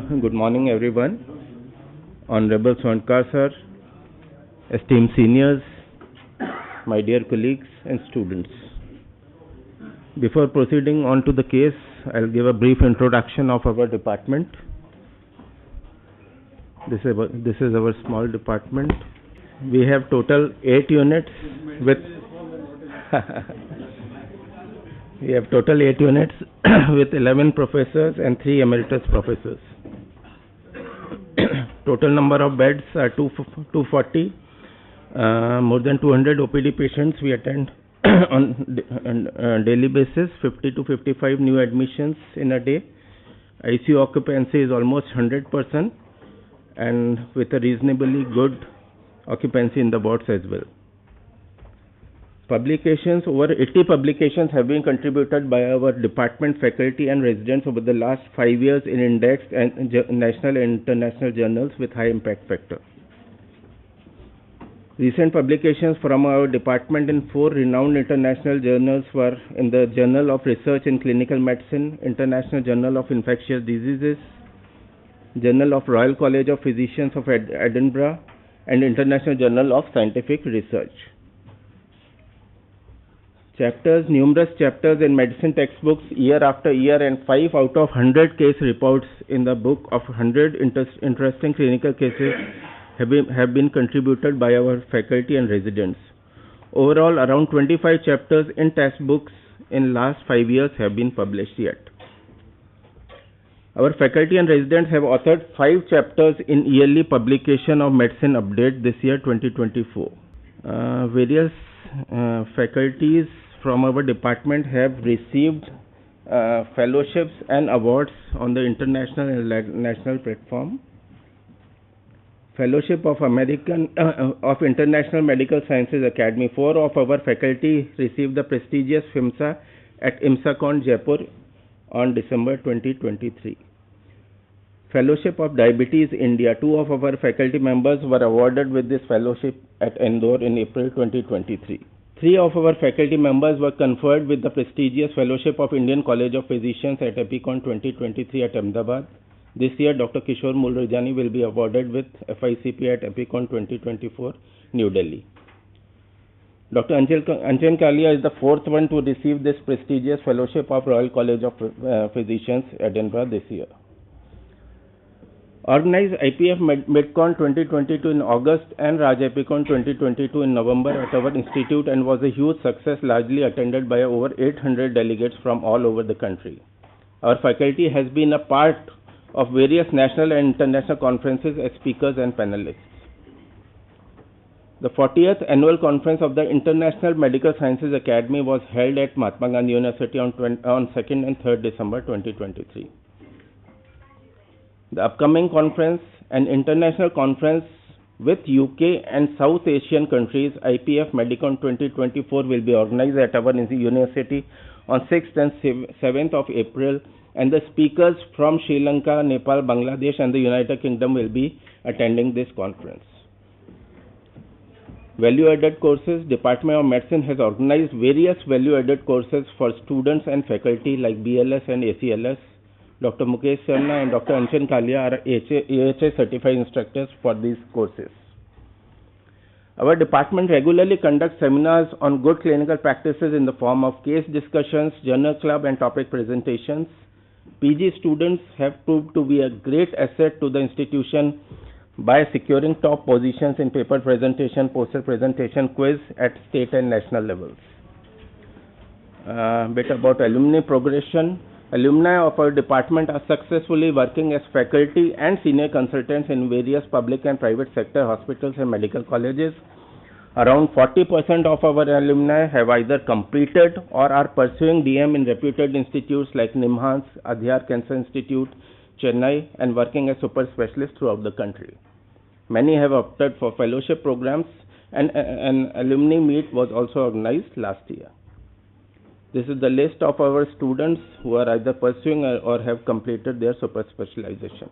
Good morning, everyone. Honorable Omkar sir, esteemed seniors, my dear colleagues and students. Before proceeding on to the case, I'll give a brief introduction of our department. This is our small department. We have total 8 units with we have total 8 units with 11 professors and 3 emeritus professors. Total number of beds are 240. More than 200 OPD patients we attend on daily basis. 50 to 55 new admissions in a day. ICU occupancy is almost 100%, and with a reasonably good occupancy in the wards as well. Publications, over 80 publications have been contributed by our department faculty and residents over the last 5 years in indexed and national and international journals with high impact factor. Recent publications from our department in 4 renowned international journals were in the Journal of Research in Clinical Medicine, International Journal of Infectious Diseases, Journal of Royal College of Physicians of Edinburgh, and International Journal of Scientific Research. Numerous chapters in medicine textbooks year after year, and 5 out of 100 case reports in the book of 100 interesting clinical cases have been contributed by our faculty and residents. Overall, around 25 chapters in textbooks in last 5 years have been published yet. Our faculty and residents have authored 5 chapters in yearly publication of Medicine Update this year 2024. Various faculties from our department have received fellowships and awards on the international and national platform. Fellowship of International Medical Sciences Academy. 4 of our faculty received the prestigious FIMSA at IMSACon Jaipur on December 2023. Fellowship of Diabetes India. 2 of our faculty members were awarded with this fellowship at Indore in April 2023. 3 of our faculty members were conferred with the prestigious Fellowship of Indian College of Physicians at Epicon 2023 at Ahmedabad. This year, Dr. Kishore Mulrajani will be awarded with FICP at Epicon 2024, New Delhi. Dr. Anjan Kalia is the 4th one to receive this prestigious Fellowship of Royal College of Physicians, Edinburgh this year. Organized IPF MidCon 2022 in August and Raj Epicon 2022 in November at our institute, and was a huge success, largely attended by over 800 delegates from all over the country. Our faculty has been a part of various national and international conferences as speakers and panelists. The 40th annual conference of the International Medical Sciences Academy was held at Mahatma Gandhi University on 2nd and 3rd December 2023. The upcoming conference, an international conference with UK and South Asian countries, IPF Medicon 2024, will be organized at our university on 6th and 7th of April, and the speakers from Sri Lanka, Nepal, Bangladesh and the United Kingdom will be attending this conference. Value-added courses. Department of Medicine has organized various value-added courses for students and faculty like BLS and ACLS. Dr. Mukesh Sharma and Dr. Anjan Kalia are AHA certified instructors for these courses. Our department regularly conducts seminars on good clinical practices in the form of case discussions, journal club and topic presentations. PG students have proved to be a great asset to the institution by securing top positions in paper presentation, poster presentation, quiz at state and national levels. Bit about alumni progression. Alumni of our department are successfully working as faculty and senior consultants in various public and private sector hospitals and medical colleges. Around 40% of our alumni have either completed or are pursuing DM in reputed institutes like NIMHANS, Adheesh Cancer Institute, Chennai, and working as super specialists throughout the country. Many have opted for fellowship programs, and an alumni meet was also organized last year. This is the list of our students who are either pursuing or have completed their super specialization.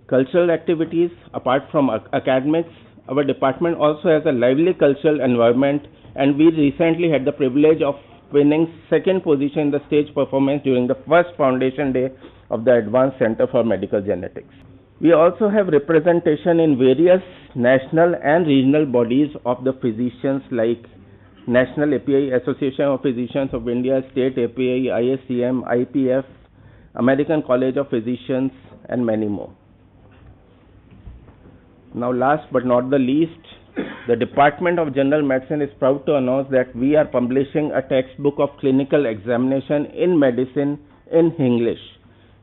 Cultural activities. Apart from academics, our department also has a lively cultural environment, and we recently had the privilege of winning second position in the stage performance during the first Foundation Day of the Advanced Center for Medical Genetics. We also have representation in various national and regional bodies of the physicians like National API Association of Physicians of India, State API, ISCM, IPF, American College of Physicians, and many more. Now, last but not the least, the Department of General Medicine is proud to announce that we are publishing a textbook of clinical examination in medicine in English,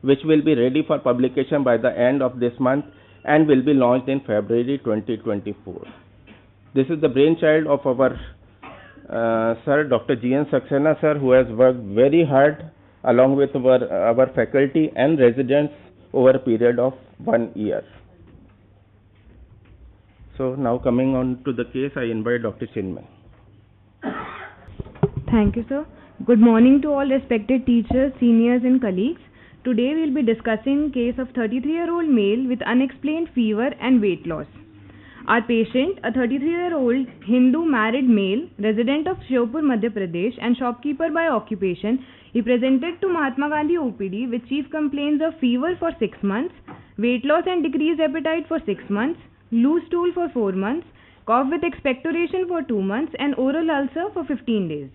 which will be ready for publication by the end of this month and will be launched in February 2024. This is the brainchild of our Sir Dr. G.N. Saxena sir, who has worked very hard along with our faculty and residents over a period of 1 year. So now coming on to the case, I invite Dr. Chinmay. Thank you, sir. Good morning to all respected teachers, seniors and colleagues. Today we will be discussing case of 33-year-old male with unexplained fever and weight loss. Our patient, a 33-year-old Hindu married male, resident of Shiopur, Madhya Pradesh and shopkeeper by occupation, he presented to Mahatma Gandhi OPD with chief complaints of fever for 6 months, weight loss and decreased appetite for 6 months, loose stool for 4 months, cough with expectoration for 2 months and oral ulcer for 15 days.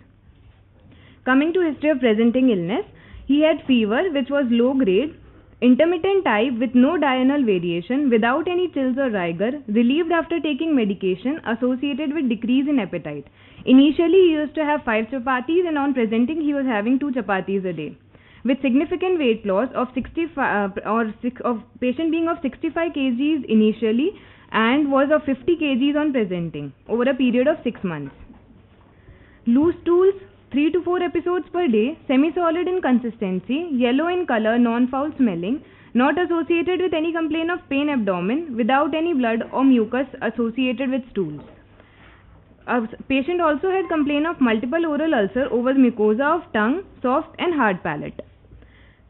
Coming to history of presenting illness, he had fever which was low grade, intermittent type with no diurnal variation, without any chills or rigor, relieved after taking medication associated with decrease in appetite. Initially he used to have 5 chapatis and on presenting he was having 2 chapatis a day. With significant weight loss of patient being of 65 kgs initially and was of 50 kgs on presenting over a period of 6 months. Loose stools 3 to 4 episodes per day, semi-solid in consistency, yellow in color, non-foul smelling, not associated with any complaint of pain abdomen, without any blood or mucus associated with stools. A patient also had complaint of multiple oral ulcer over mucosa of tongue, soft and hard palate.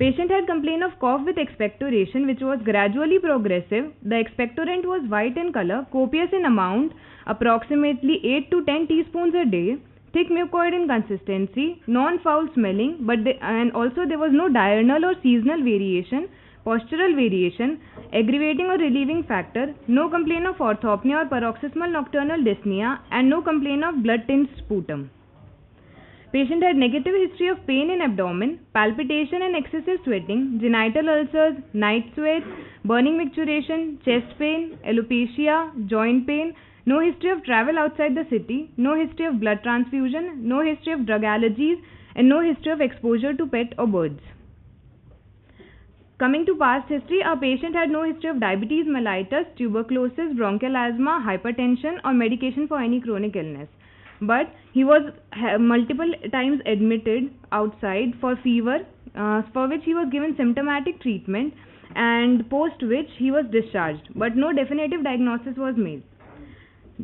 Patient had complaint of cough with expectoration which was gradually progressive. The expectorant was white in color, copious in amount, approximately 8 to 10 teaspoons a day, thick mucoid in consistency, non-foul smelling, and also there was no diurnal or seasonal variation, postural variation, aggravating or relieving factor, no complaint of orthopnea or paroxysmal nocturnal dyspnea, and no complaint of blood-tinged sputum. Patient had negative history of pain in abdomen, palpitation and excessive sweating, genital ulcers, night sweats, burning micturition, chest pain, alopecia, joint pain, no history of travel outside the city, no history of blood transfusion, no history of drug allergies, and no history of exposure to pet or birds. Coming to past history, our patient had no history of diabetes mellitus, tuberculosis, bronchial asthma, hypertension, or medication for any chronic illness. But he was multiple times admitted outside for fever, for which he was given symptomatic treatment, and post which he was discharged, but no definitive diagnosis was made.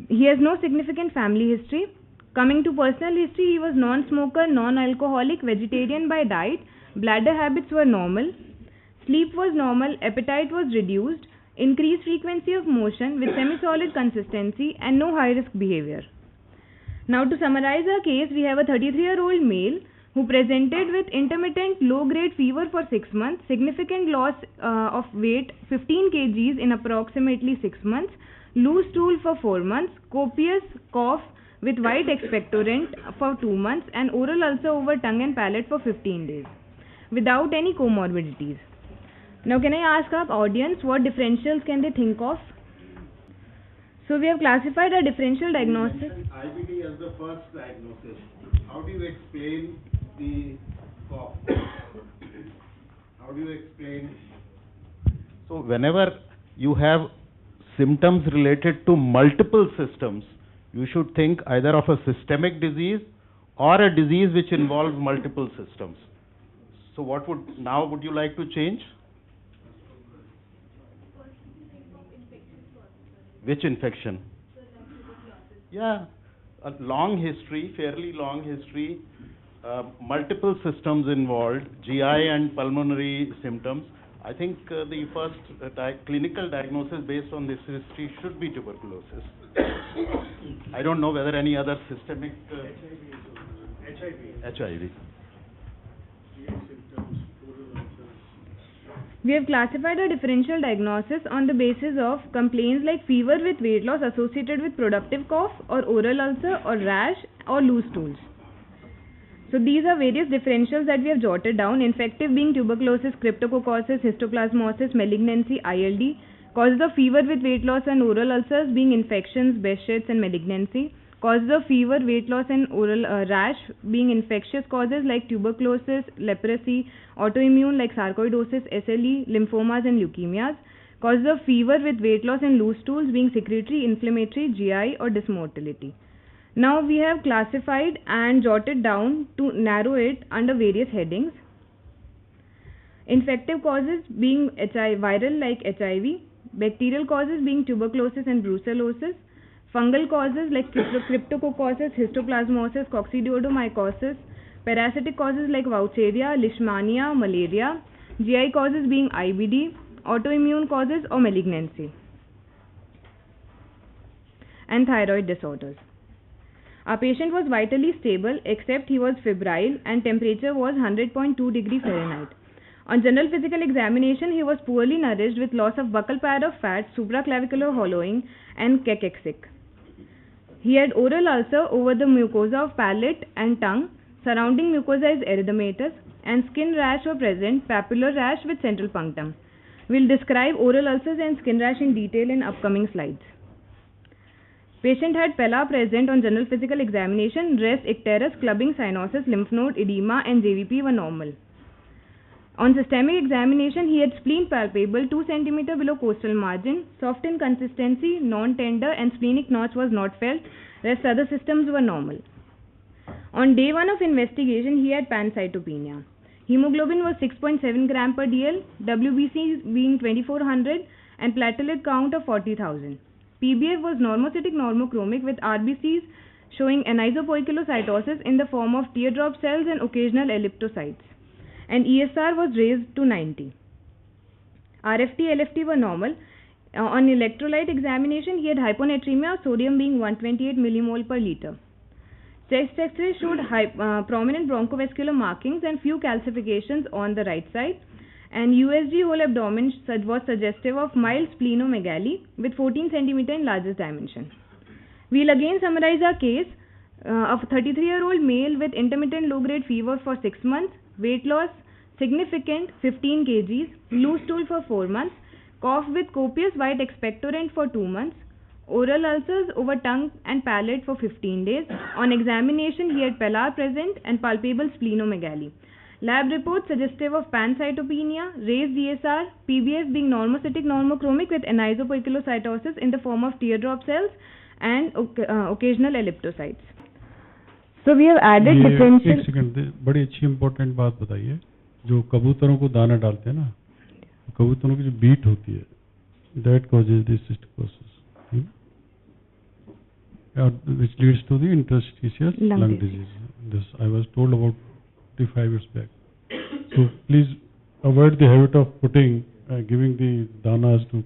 He has no significant family history. Coming to personal history, he was non-smoker, non-alcoholic, vegetarian by diet, bladder habits were normal, sleep was normal, appetite was reduced, increased frequency of motion with semi-solid consistency and no high-risk behavior. Now to summarize our case, we have a 33-year-old male who presented with intermittent low-grade fever for 6 months, significant loss of weight 15 kgs in approximately 6 months, loose stool for 4 months, copious cough with white expectorant for 2 months and oral ulcer over tongue and palate for 15 days without any comorbidities. Now can I ask our audience what differentials can they think of? So we have classified a differential diagnosis. IBD as the first diagnosis. How do you explain the cough? How do you explain? So whenever you have symptoms related to multiple systems, you should think either of a systemic disease or a disease which involves multiple systems. So what would you like to change? Which infection? Yeah, a long history, fairly long history, multiple systems involved, GI and pulmonary symptoms. I think the first clinical diagnosis based on this history should be tuberculosis. I don't know whether any other systemic... HIV. We have classified a differential diagnosis on the basis of complaints like fever with weight loss associated with productive cough or oral ulcer or rash or loose stools. So these are various differentials that we have jotted down. Infective being tuberculosis, cryptococcosis, histoplasmosis, malignancy, ILD. Causes of fever with weight loss and oral ulcers being infections, Behçet's and malignancy. Causes of fever, weight loss and oral rash being infectious causes like tuberculosis, leprosy, autoimmune like sarcoidosis, SLE, lymphomas and leukemias. Causes of fever with weight loss and loose stools being secretory, inflammatory, GI or dysmotility. Now we have classified and jotted down to narrow it under various headings. Infective causes being viral like HIV, bacterial causes being tuberculosis and brucellosis, fungal causes like cryptococcosis, histoplasmosis, coccidioidomycosis, parasitic causes like Vaucheria, Leishmania, malaria, GI causes being IBD, autoimmune causes or malignancy, and thyroid disorders. Our patient was vitally stable except he was febrile and temperature was 100.2 degree Fahrenheit. On general physical examination, he was poorly nourished with loss of buccal pad of fat, supraclavicular hollowing and cachexia. He had oral ulcer over the mucosa of palate and tongue. Surrounding mucosa is erythematous and skin rash were present, papular rash with central punctum. We'll describe oral ulcers and skin rash in detail in upcoming slides. Patient had pella present on general physical examination. Res icterus, clubbing, cyanosis, lymph node, edema and JVP were normal. On systemic examination, he had spleen palpable 2 cm below costal margin, soft in consistency, non-tender and splenic notch was not felt. Rest other systems were normal. On day 1 of investigation, he had pancytopenia. Hemoglobin was 6.7 gram per dl, WBC being 2400 and platelet count of 40,000. PBF was normocytic normochromic with RBCs showing anisopoikilocytosis in the form of teardrop cells and occasional elliptocytes. And ESR was raised to 90. RFT, LFT were normal. On electrolyte examination, he had hyponatremia, sodium being 128 millimole per liter. Chest X-ray showed prominent bronchovascular markings and few calcifications on the right side. And USG whole abdomen was suggestive of mild splenomegaly with 14 cm in largest dimension. We'll again summarize our case of a 33-year-old male with intermittent low-grade fever for 6 months, weight loss significant 15 kgs, loose stool for 4 months, cough with copious white expectorant for 2 months, oral ulcers over tongue and palate for 15 days. On examination, he had pellar present and palpable splenomegaly. Lab report suggestive of pancytopenia, raised ESR, PBF being normocytic normochromic with anisopoikilocytosis in the form of teardrop cells and occasional elliptocytes. So we have added differential. एक second, बड़ी अच्छी important बात बताइए. जो कबूतरों को दाना डालते हैं ना, कबूतरों की जो बीट होती है, that causes this cysticosis, which leads to the interstitial lung disease. This I was told about 35 years back. So please avoid the habit of putting, giving the danas to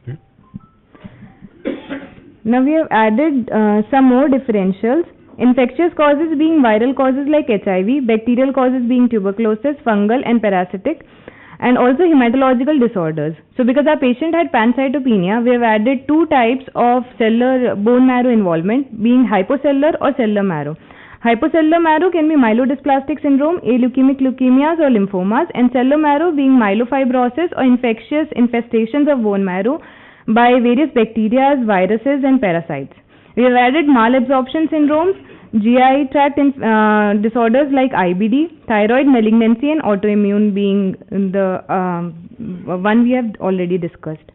right? Now we have added some more differentials. Infectious causes being viral causes like HIV, bacterial causes being tuberculosis, fungal and parasitic, and also hematological disorders. So because our patient had pancytopenia, we have added 2 types of cellular bone marrow involvement being hypocellular or cellular marrow. Hypocellular marrow can be myelodysplastic syndrome, aleukemic leukemias or lymphomas, and cellular marrow being myelofibrosis or infectious infestations of bone marrow by various bacteria, viruses and parasites. We have added malabsorption syndromes, GI tract disorders like IBD, thyroid malignancy and autoimmune being the one we have already discussed.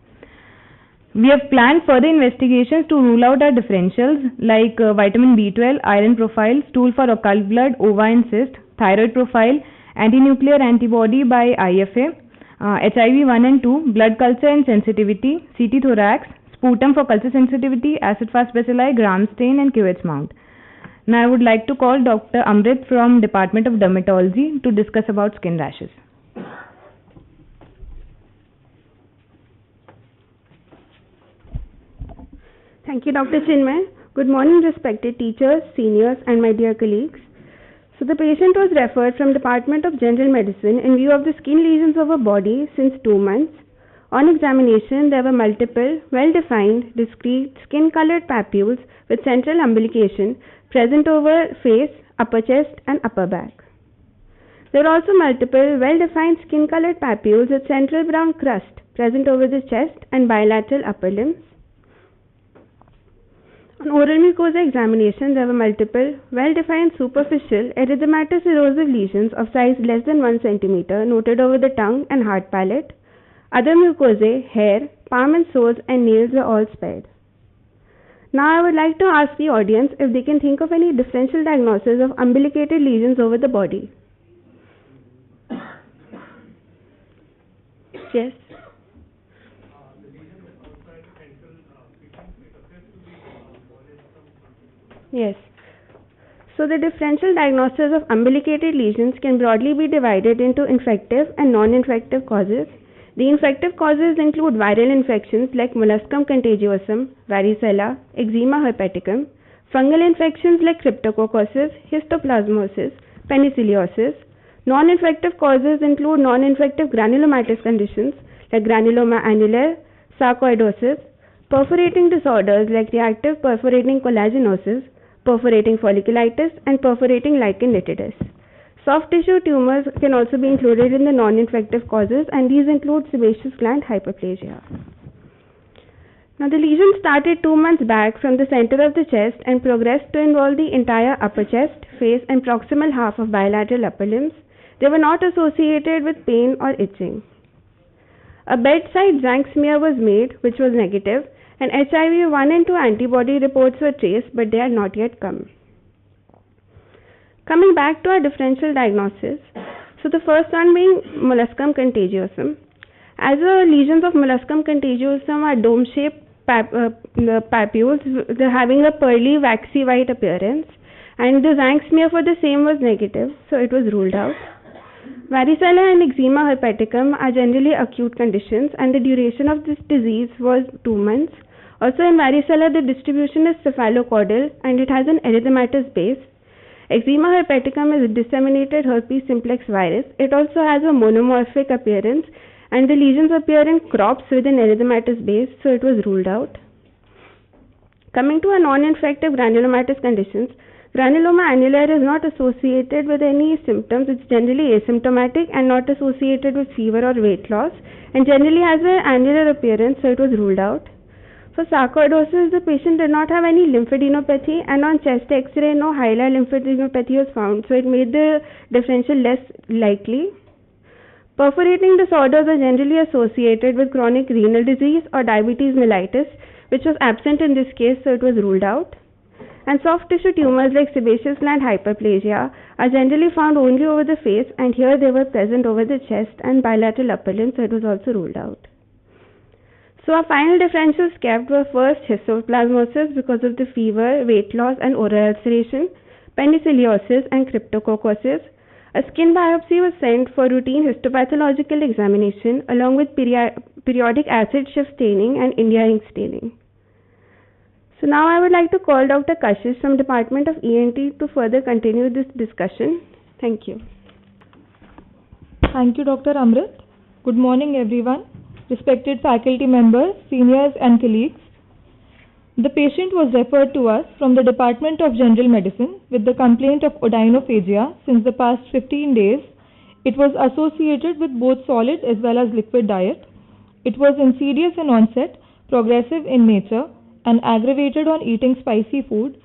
We have planned further investigations to rule out our differentials like vitamin B12, iron profile, stool for occult blood, ova and cyst, thyroid profile, antinuclear antibody by IFA, HIV 1 and 2, blood culture and sensitivity, CT thorax, sputum for culture sensitivity, acid fast bacilli, gram stain and QH mount. Now I would like to call Dr. Amrit from Department of Dermatology to discuss about skin rashes. Thank you, Dr. Chinmay. Good morning, respected teachers, seniors, and my dear colleagues. So the patient was referred from Department of General Medicine in view of the skin lesions of her body since 2 months. On examination, there were multiple, well-defined, discrete, skin-colored papules with central umbilication present over face, upper chest and upper back. There are also multiple, well-defined skin-colored papules with central brown crust present over the chest and bilateral upper limbs. On oral mucosa examination, there were multiple, well-defined superficial erythematous erosive lesions of size less than 1 cm noted over the tongue and hard palate. Other mucosae, hair, palm and soles and nails were all spared. Now I would like to ask the audience if they can think of any differential diagnosis of umbilicated lesions over the body. Yes. Yes. So the differential diagnosis of umbilicated lesions can broadly be divided into infective and non-infective causes. The infective causes include viral infections like molluscum contagiosum, varicella, eczema herpeticum, fungal infections like cryptococcosis, histoplasmosis, penicilliosis. Non-infective causes include non-infective granulomatous conditions like granuloma annulare, sarcoidosis, perforating disorders like reactive perforating collagenoses, perforating folliculitis and perforating lichen nitidus. Soft tissue tumors can also be included in the non-infective causes, and these include sebaceous gland hyperplasia. Now the lesion started 2 months back from the center of the chest and progressed to involve the entire upper chest, face and proximal half of bilateral upper limbs. They were not associated with pain or itching. A bedside Zank smear was made, which was negative, and HIV 1 and 2 antibody reports were traced, but they had not yet come. Coming back to our differential diagnosis, so the first one being molluscum contagiosum. As the lesions of molluscum contagiosum are dome-shaped papules, they're having a pearly, waxy white appearance, and the Zank smear for the same was negative, so it was ruled out. Varicella and eczema herpeticum are generally acute conditions, and the duration of this disease was 2 months. Also in varicella, the distribution is cephalocaudal and it has an erythematous base. Eczema herpeticum is a disseminated herpes simplex virus. It also has a monomorphic appearance, and the lesions appear in crops with an erythematous base, so it was ruled out. Coming to our non-infective granulomatous conditions, granuloma annulare is not associated with any symptoms. It's generally asymptomatic and not associated with fever or weight loss, and generally has an annular appearance, so it was ruled out. For sarcoidosis, the patient did not have any lymphadenopathy, and on chest X-ray, no hilar lymphadenopathy was found, so it made the differential less likely. Perforating disorders are generally associated with chronic renal disease or diabetes mellitus, which was absent in this case, so it was ruled out. And soft tissue tumors like sebaceous gland hyperplasia are generally found only over the face, and here they were present over the chest and bilateral upper limb, so it was also ruled out. So our final differentials kept were first histoplasmosis because of the fever, weight loss and oral ulceration, penicilliosis and cryptococcosis. A skin biopsy was sent for routine histopathological examination along with periodic acid shift staining and India ink staining. So now I would like to call Dr. Kashish from Department of ENT to further continue this discussion. Thank you. Thank you, Dr. Amrit. Good morning, everyone. Respected faculty members, seniors and colleagues. The patient was referred to us from the Department of General Medicine with the complaint of odynophagia since the past 15 days. It was associated with both solid as well as liquid diet. It was insidious in onset, progressive in nature, and aggravated on eating spicy food.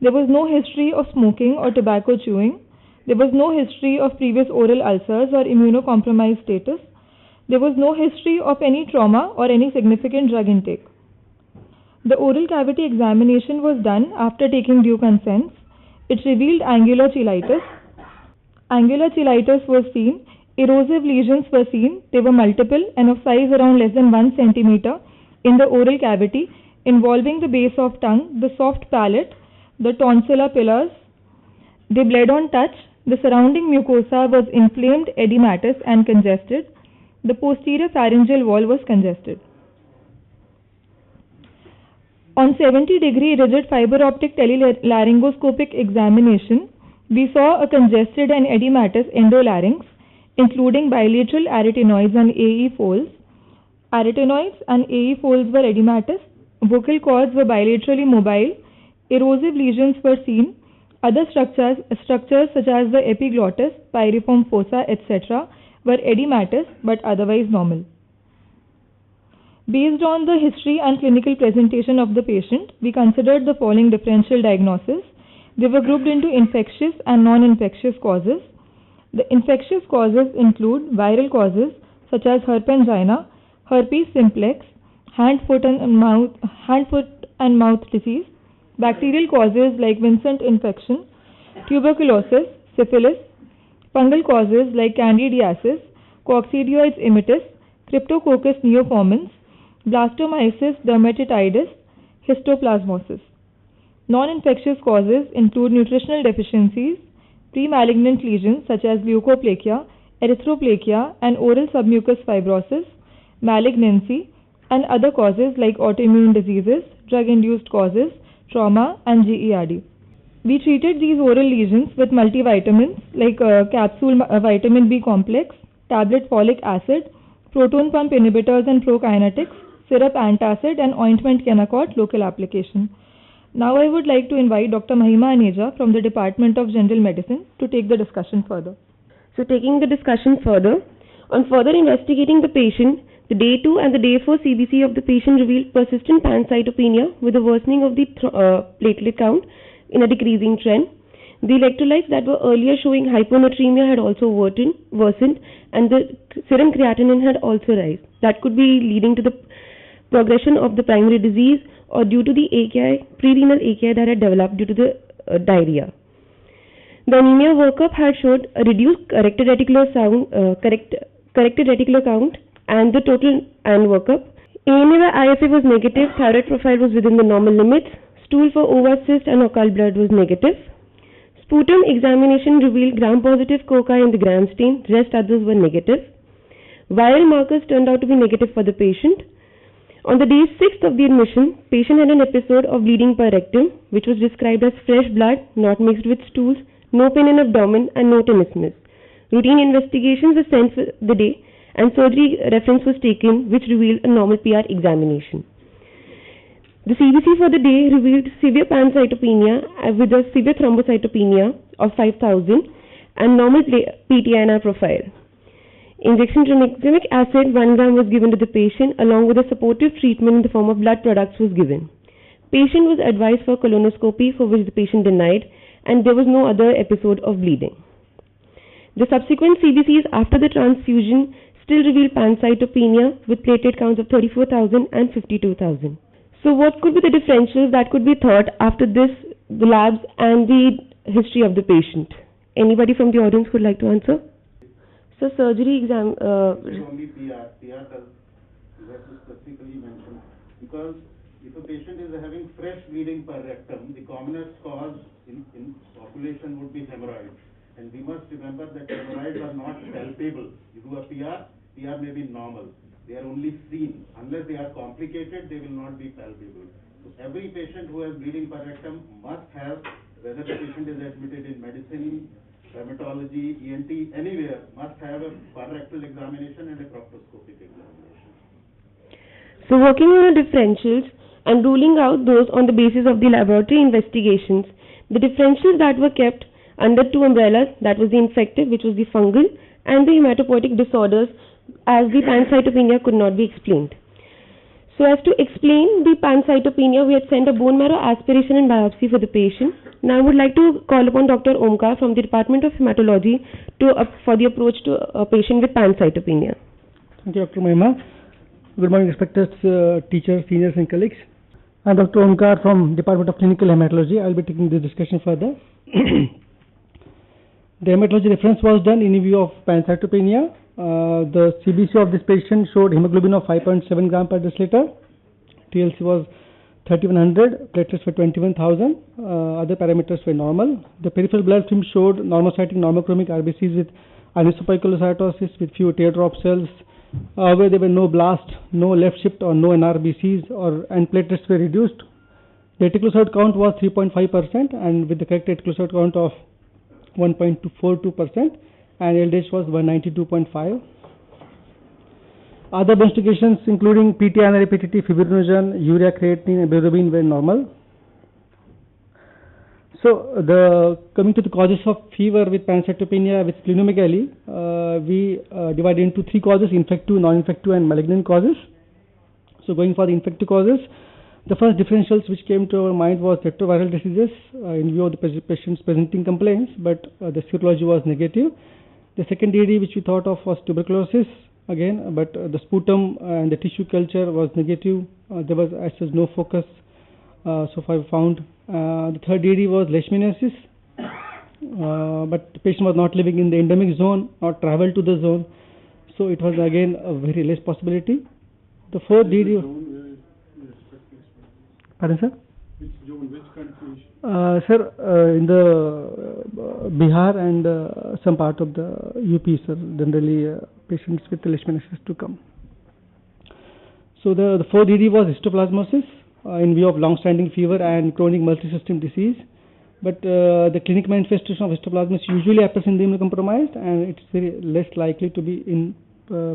There was no history of smoking or tobacco chewing. There was no history of previous oral ulcers or immunocompromised status. There was no history of any trauma or any significant drug intake. The oral cavity examination was done after taking due consents. It revealed angular cheilitis. Angular cheilitis was seen. Erosive lesions were seen. They were multiple and of size around less than 1 centimeter in the oral cavity, involving the base of tongue, the soft palate, the tonsillar pillars. They bled on touch. The surrounding mucosa was inflamed, edematous and congested. The posterior pharyngeal wall was congested. On 70-degree rigid fiber optic telelaryngoscopic examination, We saw a congested and edematous endolarynx, including bilateral arytenoids and AE folds. Arytenoids and AE folds were edematous, vocal cords were bilaterally mobile, erosive lesions were seen. Other structures such as the epiglottis, pyriform fossa, etc. were edematous but otherwise normal. Based on the history and clinical presentation of the patient, we considered the following differential diagnoses. They were grouped into infectious and non-infectious causes. The infectious causes include viral causes such as herpangina, herpes simplex, hand, foot and mouth disease, bacterial causes like Vincent infection, tuberculosis, syphilis, fungal causes like candidiasis, coccidioides immitis, cryptococcus neoformans, blastomyces dermatitis, histoplasmosis. Non-infectious causes include nutritional deficiencies, pre-malignant lesions such as leukoplakia, erythroplakia, and oral submucous fibrosis, malignancy, and other causes like autoimmune diseases, drug-induced causes, trauma, and GERD. We treated these oral lesions with multivitamins like capsule vitamin B complex, tablet folic acid, proton pump inhibitors and prokinetics, syrup antacid, and ointment Kenacort local application. Now I would like to invite Dr. Mahima Aneja from the Department of General Medicine to take the discussion further. So taking the discussion further, on further investigating the patient, the day 2 and the day 4 CBC of the patient revealed persistent pancytopenia with a worsening of the platelet count in a decreasing trend. The electrolytes that were earlier showing hyponatremia had also worsened, and the serum creatinine had also risen. That could be leading to the progression of the primary disease or due to the AKI, pre-renal AKI that had developed due to the diarrhea. The anemia workup had showed a reduced corrected reticular count and the total iron workup. ANA by IFA was negative, thyroid profile was within the normal limits, stool for ova cyst and occult blood was negative. Sputum examination revealed gram-positive coca in the gram stain, rest others were negative. Viral markers turned out to be negative for the patient. On the day 6th of the admission, patient had an episode of bleeding per rectum, which was described as fresh blood, not mixed with stools, no pain in abdomen, and no tenesmus. Routine investigations were sent for the day, and surgery reference was taken, which revealed a normal PR examination. The CBC for the day revealed severe pancytopenia with a severe thrombocytopenia of 5,000 and normal PTINR profile. Injection tranexamic acid 1 gram was given to the patient along with a supportive treatment in the form of blood products was given. Patient was advised for colonoscopy, for which the patient denied, and there was no other episode of bleeding. The subsequent CBCs after the transfusion still revealed pancytopenia with platelet counts of 34,000 and 52,000. So what could be the differentials that could be thought after this, the labs and the history of the patient? Anybody from the audience would like to answer? So surgery exam... It's only PR. PR does, you have to specifically mention, because if a patient is having fresh bleeding per rectum, the commonest cause in population would be hemorrhoids. And we must remember that hemorrhoids are not palpable. You do a PR, PR may be normal. They are only seen. Unless they are complicated, they will not be palpable. So every patient who has bleeding per rectum must have, whether the patient is admitted in medicine, Hematology, ENT, anywhere, must have a rectal examination and a proctoscopic examination. So working on the differentials and ruling out those on the basis of the laboratory investigations, the differentials that were kept under 2 umbrellas, that was the infective, which was the fungal, and the hematopoietic disorders, as the pancytopenia could not be explained. So as to explain the pancytopenia, we had sent a bone marrow aspiration and biopsy for the patient. Now I would like to call upon Dr. Omkar from the Department of Hematology for the approach to a patient with pancytopenia. Thank you, Dr. Mahima. Good morning, respected teachers, seniors and colleagues. I am Dr. Omkar from Department of Clinical Hematology. I will be taking this discussion further. The hematology reference was done in view of pancytopenia. The CBC of this patient showed hemoglobin of 5.7 gram per deciliter. TLC was 3100, platelets were 21,000. Other parameters were normal. The peripheral blood film showed normocytic normochromic RBCs with anisopoikilocytosis with few teardrop cells, where there were no blast, no left shift or no NRBCs, and platelets were reduced. The reticulocyte count was 3.5% and with the correct reticulocyte count of 1.42%, and LDH was 192.5. Other investigations including PT, NRPTT, fibrinogen, urea creatinine, and bilirubin were normal. So, coming to the causes of fever with pancytopenia with splenomegaly, we divided into 3 causes: infective, non-infective, and malignant causes. So, going for the infective causes, the first differentials which came to our mind was retroviral diseases in view of the patients presenting complaints, but the serology was negative. The second DD which we thought of was tuberculosis again, but the sputum and the tissue culture was negative. There was as such no focus so far found. The third DD was leishmaniasis, but the patient was not living in the endemic zone or traveled to the zone, so it was again a very less possibility. The fourth DD. Pardon, sir? Which zone, which country? Sir, in the Bihar and some part of the UP, sir, generally patients with leishmaniasis to come. So the fourth DD was histoplasmosis in view of long-standing fever and chronic multisystem disease. But the clinic manifestation of histoplasmosis usually happens in the immunocompromised, and it's very less likely to be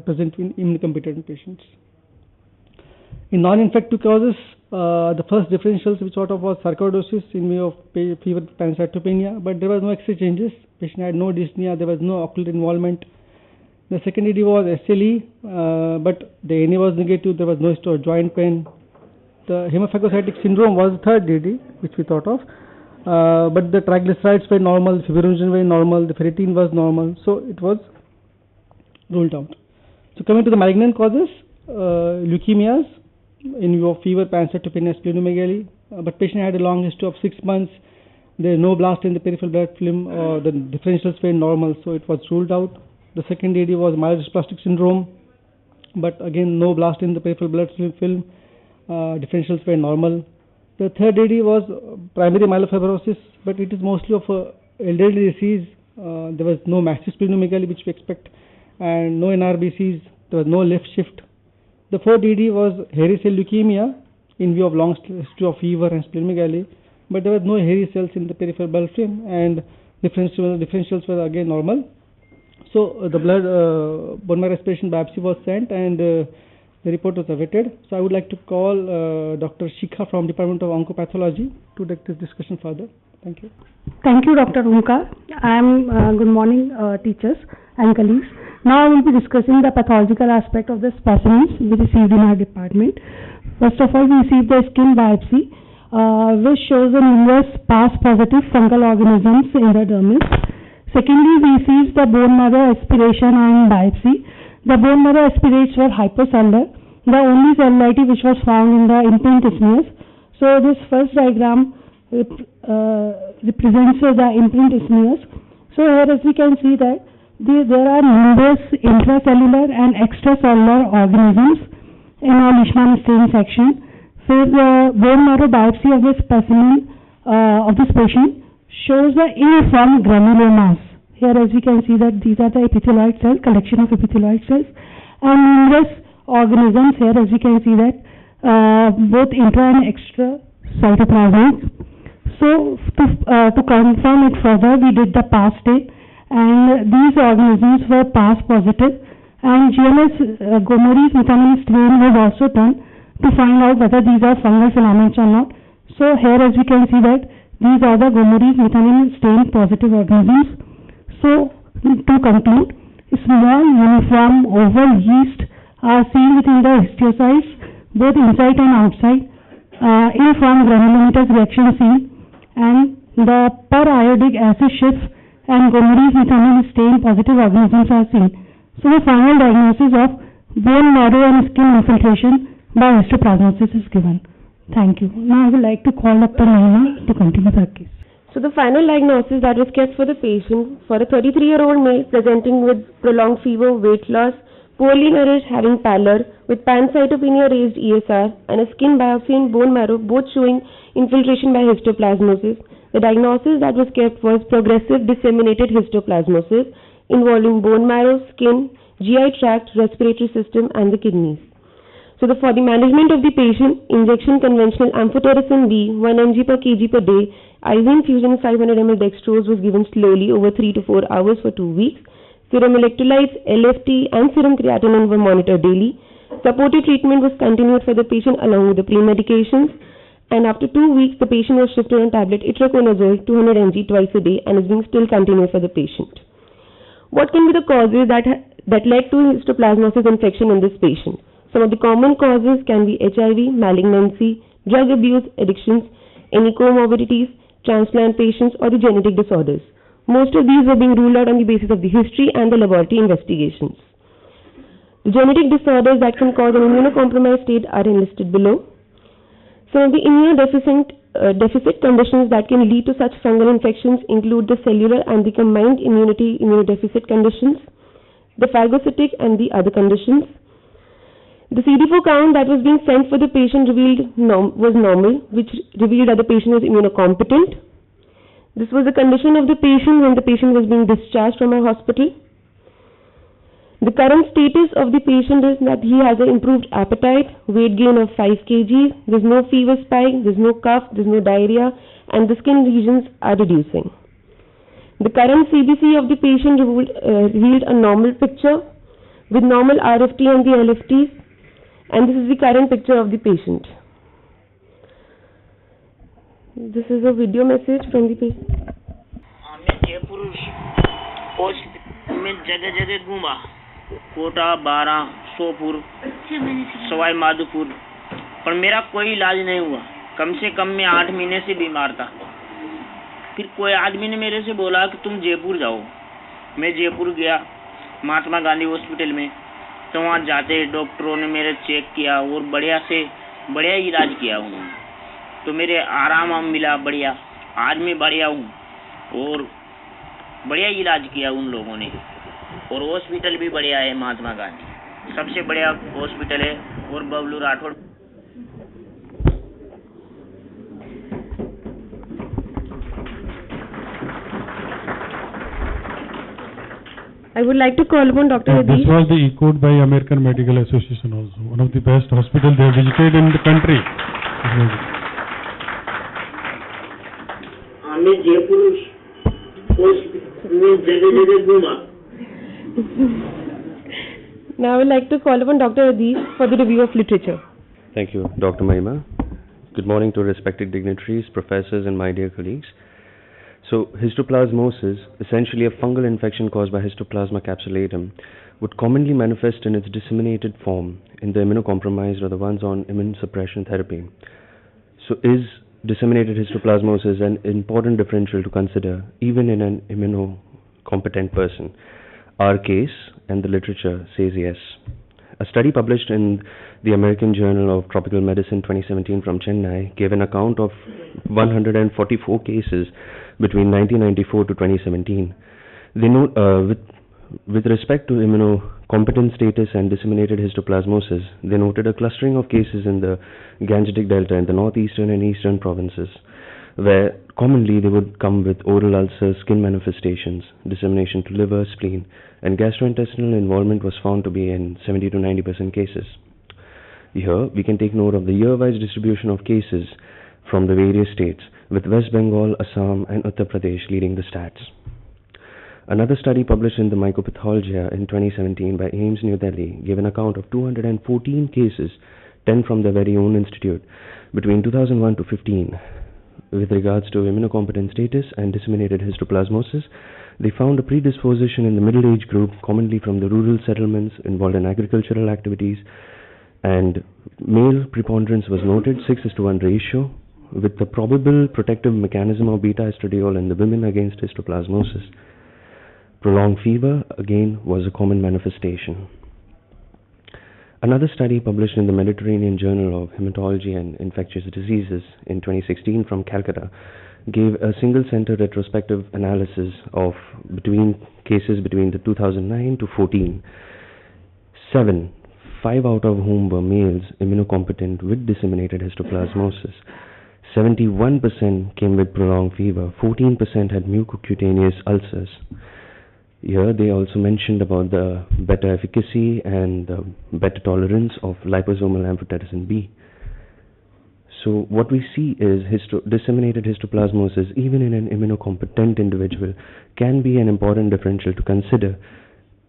present in immunocompetent patients. In non-infective causes, the first differentials we thought of was sarcoidosis in view of fever with pancytopenia, but there was no X-ray changes. Patient had no dyspnea, there was no ocular involvement. The second DD was SLE, but the NA was negative, there was no history of joint pain. The hemophagocytic syndrome was the third DD which we thought of, but the triglycerides were normal, fibrinogen were normal, the ferritin was normal, so it was ruled out. So coming to the malignant causes, leukemias in view of fever, pancytopenia, splenomegaly, but patient had a long history of 6 months. There is no blast in the peripheral blood film, the differentials were normal, so it was ruled out. The second DD was myelodysplastic syndrome, but again no blast in the peripheral blood film, differentials were normal. The third DD was primary myelofibrosis, but it is mostly of elderly disease. There was no massive splenomegaly which we expect, and no NRBCs, there was no left shift. The fourth DD was hairy cell leukemia in view of long history of fever and splenomegaly, but there was no hairy cells in the peripheral blood film, and differentials were again normal. So the blood bone marrow aspiration biopsy was sent, and the report was awaited. So I would like to call Dr. Shikha from Department of Oncopathology to take this discussion further. Thank you. Thank you, Dr. Omkar. Good morning, teachers and colleagues. Now I will be discussing the pathological aspect of the specimens we received in our department. First of all, we received the skin biopsy, which shows the numerous past positive fungal organisms in the dermis. Secondly, we received the bone marrow aspiration and biopsy. The bone marrow aspirates were hypercellular, the only cellularity which was found in the imprint isthmus. So this first diagram represents the imprint isthmus. So here as we can see that there are numerous intracellular and extracellular organisms in our Leishman stain section. So the bone marrow biopsy of this specimen of this patient shows the uniform granular mass. Here as we can see that these are the epithelioid cells, collection of epithelioid cells, and numerous organisms. Here as we can see that both intra and extra cytoplasmic. So to confirm it further, we did the pass state, and these organisms were pass positive, and GMS Gomory's methanomen strain was also done to find out whether these are fungal filaments or not. So here as we can see that these are the Gomory's methanomen strain positive organisms. So to conclude, small uniform oval yeast are seen within the histiocytes both inside and outside. Uniform granulomatous reaction seen, and the periodic acid shifts and Gomory's methanomen stain positive organisms are seen. So the final diagnosis of bone marrow and skin infiltration by histoplasmosis is given. Thank you. Now I would like to call Dr. Mahima to continue the case. So the final diagnosis that was kept for the patient for a 33-year-old male presenting with prolonged fever, weight loss, poorly nourished, having pallor, with pancytopenia raised ESR, and a skin biopsy and bone marrow both showing infiltration by histoplasmosis. The diagnosis that was kept was progressive disseminated histoplasmosis involving bone marrow, skin, GI tract, respiratory system, and the kidneys. So for the management of the patient, injection conventional amphotericin B 1 mg per kg per day, IV infusion 500 ml dextrose was given slowly over 3 to 4 hours for 2 weeks. Serum electrolytes, LFT and serum creatinine were monitored daily. Supportive treatment was continued for the patient along with the pre-medications, and after 2 weeks the patient was shifted on tablet itraconazole 200 mg twice a day and is being still continued for the patient. What can be the causes that led to histoplasmosis infection in this patient? Some of the common causes can be HIV, malignancy, drug abuse, addictions, any comorbidities, transplant patients or the genetic disorders. Most of these were being ruled out on the basis of the history and the laboratory investigations. The genetic disorders that can cause an immunocompromised state are enlisted below. Some of the immunodeficit conditions that can lead to such fungal infections include the cellular and the combined immunodeficit conditions, the phagocytic and the other conditions. The CD4 count that was being sent for the patient was normal, which revealed that the patient was immunocompetent. This was the condition of the patient when the patient was being discharged from a hospital. The current status of the patient is that he has an improved appetite, weight gain of 5 kg, there is no fever spike, there is no cough, there is no diarrhea, and the skin lesions are reducing. The current CBC of the patient revealed a normal picture with normal RFT and the LFTs, and this is the current picture of the patient. This is a video message from the patient. मैं जगह घूमा, कोटा, बारा, सोपुर, सवाई माधोपुर, पर मेरा कोई इलाज नहीं हुआ। कम से कम मैं 8 महीने से बीमार था। फिर कोई आदमी ने मेरे से बोला कि तुम जयपुर जाओ। मैं जयपुर गया, महात्मा गांधी हॉस्पिटल में। तो वहाँ जाते डॉक्टरों ने मेरे चेक किया और बढ़िया से बढ़िया इलाज किया उन्होंने, तो मेरे आराम मिला बढ़िया। आज मैं बढ़िया हूँ और बढ़िया इलाज किया उन लोगों ने, और हॉस्पिटल भी बढ़िया है। महात्मा गांधी सबसे बढ़िया हॉस्पिटल है। और Bablu Rathore I would like to call upon Dr. Adheesh. This was the echoed by American Medical Association also, one of the best hospitals they have visited in the country. Now I would like to call upon Dr. Adheesh for the review of literature. Thank you, Dr. Mahima. Good morning to respected dignitaries, professors and my dear colleagues. So, histoplasmosis, essentially a fungal infection caused by Histoplasma capsulatum, would commonly manifest in its disseminated form in the immunocompromised or the ones on immunosuppression therapy. So, is disseminated histoplasmosis an important differential to consider even in an immunocompetent person? Our case and the literature says yes. A study published in the American Journal of Tropical Medicine 2017 from Chennai gave an account of 144 cases between 1994 to 2017. They note, with respect to immunocompetent status and disseminated histoplasmosis, they noted a clustering of cases in the Gangetic Delta in the northeastern and eastern provinces, where commonly they would come with oral ulcers, skin manifestations, dissemination to liver, spleen, and gastrointestinal involvement was found to be in 70 to 90% cases. Here, we can take note of the year-wise distribution of cases from the various states, with West Bengal, Assam, and Uttar Pradesh leading the stats. Another study published in the Mycopathology in 2017 by AIIMS New Delhi gave an account of 214 cases, 10 from their very own institute, between 2001 to 15. With regards to immunocompetent status and disseminated histoplasmosis, they found a predisposition in the middle age group, commonly from the rural settlements involved in agricultural activities, and male preponderance was noted, 6:1 ratio, with the probable protective mechanism of beta-estradiol in the women against histoplasmosis. Prolonged fever, again, was a common manifestation. Another study published in the Mediterranean Journal of Hematology and Infectious Diseases in 2016 from Calcutta gave a single-center retrospective analysis of cases between the 2009 to 14. 5 out of whom were males immunocompetent with disseminated histoplasmosis. 71% came with prolonged fever, 14% had mucocutaneous ulcers, Here they also mentioned about the better efficacy and the better tolerance of liposomal amphotericin B. So what we see is disseminated histoplasmosis, even in an immunocompetent individual, can be an important differential to consider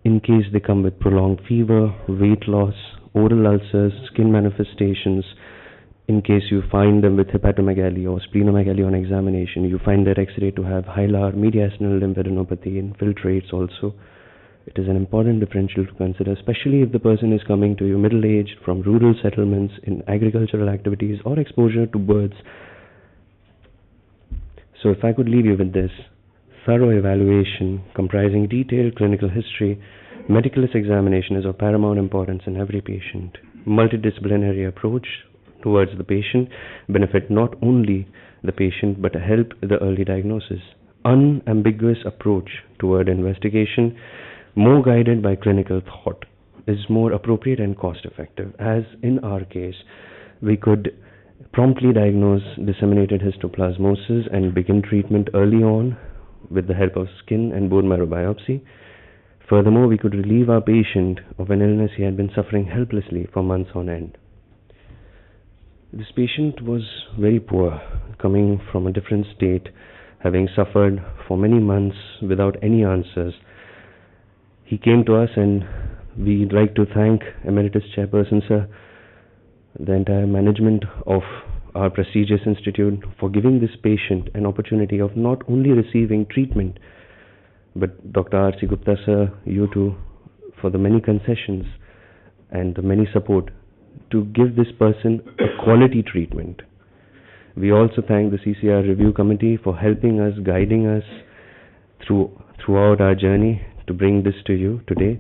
in case they come with prolonged fever, weight loss, oral ulcers, skin manifestations. In case you find them with hepatomegaly or splenomegaly on examination, you find their X-ray to have hilar, mediastinal lymphadenopathy, infiltrates also. It is an important differential to consider, especially if the person is coming to you middle-aged, from rural settlements, in agricultural activities, or exposure to birds. So if I could leave you with this: thorough evaluation comprising detailed clinical history, meticulous examination is of paramount importance in every patient. Multidisciplinary approach towards the patient benefit not only the patient but help the early diagnosis. Unambiguous approach toward investigation, more guided by clinical thought, is more appropriate and cost effective, as in our case we could promptly diagnose disseminated histoplasmosis and begin treatment early on with the help of skin and bone marrow biopsy. Furthermore, we could relieve our patient of an illness he had been suffering helplessly for months on end. This patient was very poor, coming from a different state, having suffered for many months without any answers. He came to us, and we'd like to thank Emeritus Chairperson Sir, the entire management of our prestigious institute, for giving this patient an opportunity of not only receiving treatment, but Dr. R.C. Gupta Sir, you too, for the many concessions and the many support to give this person a quality treatment. We also thank the CCR Review Committee for helping us, guiding us throughout our journey to bring this to you today.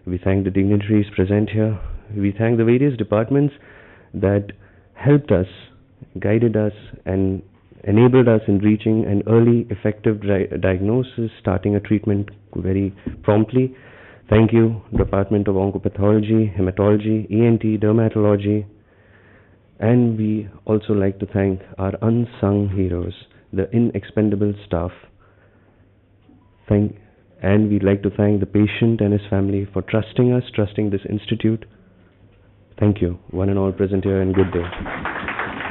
We thank the dignitaries present here. We thank the various departments that helped us, guided us, and enabled us in reaching an early effective diagnosis, starting a treatment very promptly. Thank you, Dept of Oncopathology, Hematology, ENT, Dermatology, and we also like to thank our unsung heroes, the inexpendable staff. And we'd like to thank the patient and his family for trusting us, trusting this institute. Thank you, one and all present here, and good day.